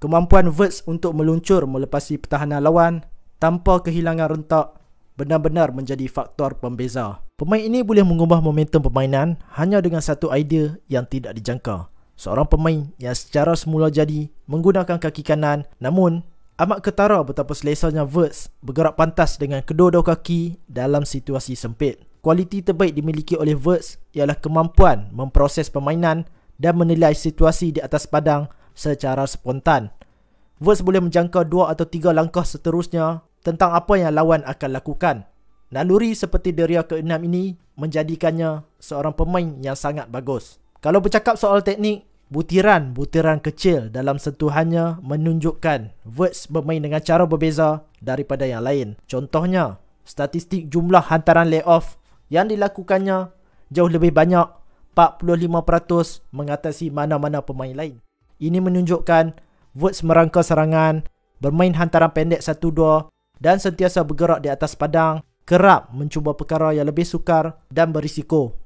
Kemampuan Wirtz untuk meluncur melepasi pertahanan lawan tanpa kehilangan rentak benar-benar menjadi faktor pembeza. Pemain ini boleh mengubah momentum permainan hanya dengan satu idea yang tidak dijangka. Seorang pemain yang secara semula jadi menggunakan kaki kanan, namun amat ketara betapa selesanya Wirtz bergerak pantas dengan kedua-dua kaki dalam situasi sempit. Kualiti terbaik dimiliki oleh Wirtz ialah kemampuan memproses permainan dan menilai situasi di atas padang secara spontan. Wirtz boleh menjangka 2 atau 3 langkah seterusnya tentang apa yang lawan akan lakukan. Naluri seperti Deria ke-6 ini menjadikannya seorang pemain yang sangat bagus. Kalau bercakap soal teknik, butiran-butiran kecil dalam sentuhannya menunjukkan Wirtz bermain dengan cara berbeza daripada yang lain. Contohnya, statistik jumlah hantaran layoff yang dilakukannya jauh lebih banyak, 45% mengatasi mana-mana pemain lain. Ini menunjukkan Wirtz merangka serangan, bermain hantaran pendek 1-2 dan sentiasa bergerak di atas padang, kerap mencuba perkara yang lebih sukar dan berisiko.